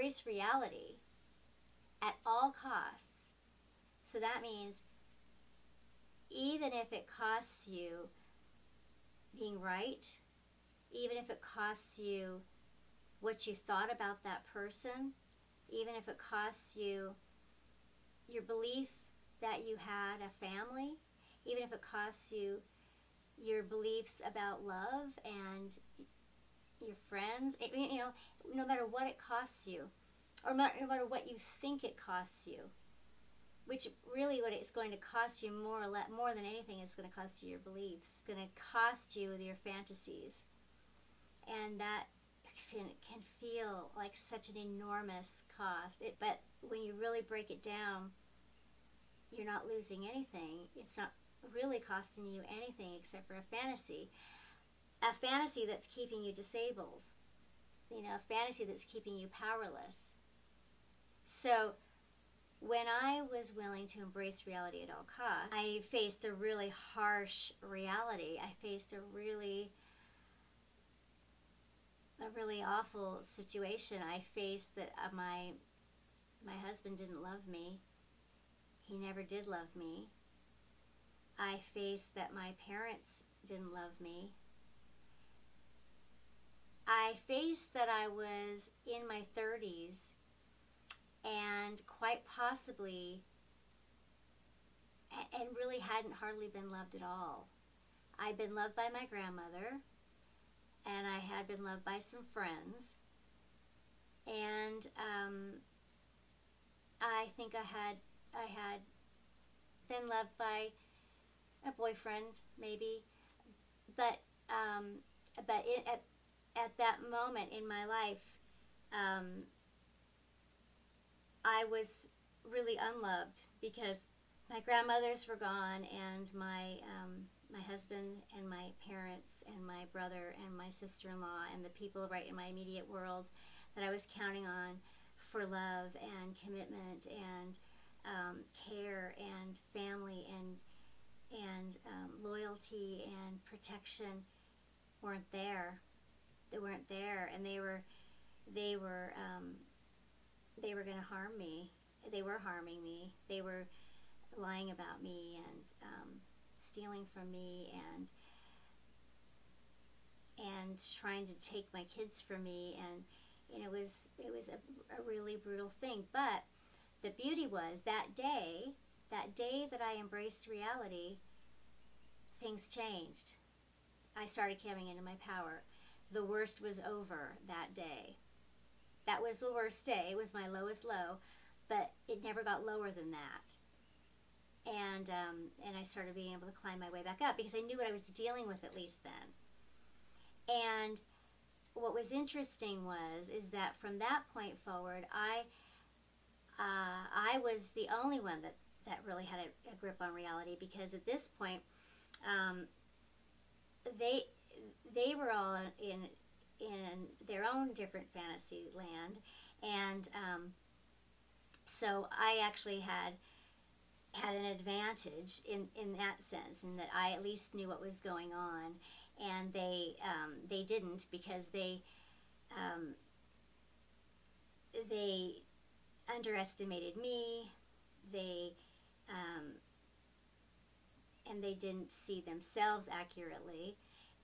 embrace reality at all costs. So that means even if it costs you being right, even if it costs you what you thought about that person, even if it costs you your belief that you had a family, even if it costs you your beliefs about love and your friends, no matter what it costs you, or no matter what you think it costs you, which really what it's going to cost you more than anything is going to cost you your beliefs. It's going to cost you your fantasies. And that can feel like such an enormous cost. But when you really break it down, you're not losing anything. It's not really costing you anything except for a fantasy that's keeping you disabled, a fantasy that's keeping you powerless. So when I was willing to embrace reality at all costs, I faced a really harsh reality. I faced a really awful situation. I faced that my husband didn't love me. He never did love me. I faced that my parents didn't love me. I faced that I was in my 30s and quite possibly, and really hadn't hardly been loved at all. I'd been loved by my grandmother, and I had been loved by some friends, and I think I had been loved by a boyfriend, maybe, but at that moment in my life, I was really unloved because my grandmothers were gone, and my husband and my parents and my brother and my sister-in-law and the people right in my immediate world that I was counting on for love and commitment and care and family and loyalty and protection weren't there. They weren't there, and they were going to harm me. They were harming me. They were lying about me and stealing from me and trying to take my kids from me, and it was a really brutal thing. But the beauty was that day that I embraced reality, things changed. I started coming into my power. The worst was over that day. That was the worst day. It was my lowest low, but it never got lower than that. And I started being able to climb my way back up because I knew what I was dealing with, at least then. And what was interesting is that from that point forward, I was the only one that really had a grip on reality, because at this point, they were all in their own different fantasy land, and so I actually had an advantage in that sense, in that I at least knew what was going on, and they didn't, because they underestimated me. And they didn't see themselves accurately,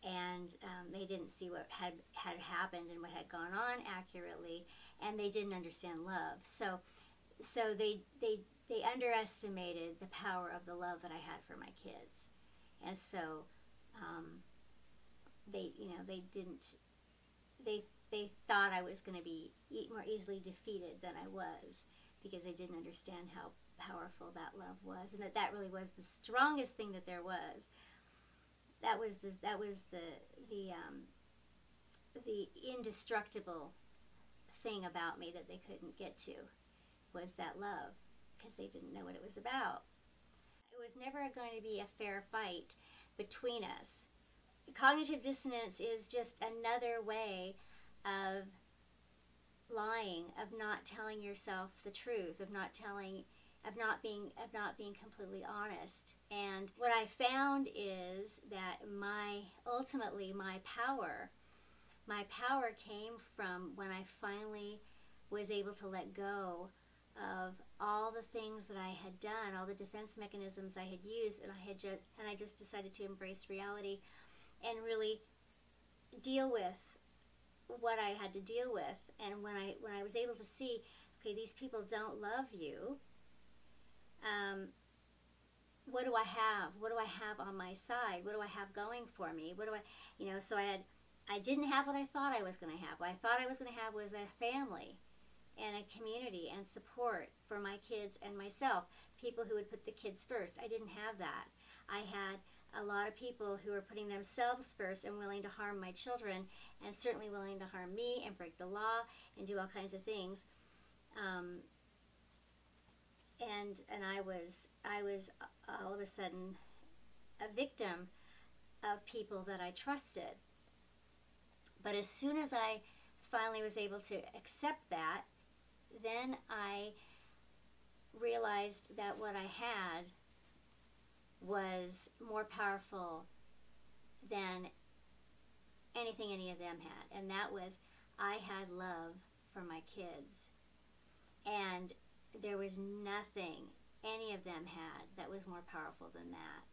and they didn't see what had happened and what had gone on accurately, and they didn't understand love. So they underestimated the power of the love that I had for my kids, and so they thought I was going to be more easily defeated than I was, because they didn't understand how powerful that love was, and that really was the strongest thing that there was. That was the indestructible thing about me that they couldn't get to, was that love, because they didn't know what it was about. It was never going to be a fair fight between us. Cognitive dissonance is just another way of lying, of not telling yourself the truth, of not being completely honest. And what I found is that ultimately my power came from when I finally was able to let go of all the things that I had done, all the defense mechanisms I had used, and I just decided to embrace reality and really deal with what I had to deal with. And when I was able to see, okay, these people don't love you, what do I have? What do I have on my side? What do I have going for me? What do I, so I didn't have what I thought I was going to have. What I thought I was going to have was a family and a community and support for my kids and myself, people who would put the kids first. I didn't have that. I had a lot of people who were putting themselves first and willing to harm my children, and certainly willing to harm me and break the law and do all kinds of things. And I was all of a sudden a victim of people that I trusted. But as soon as I finally was able to accept that, then I realized that what I had was more powerful than anything any of them had. And that was, I had love for my kids. And there was nothing any of them had that was more powerful than that.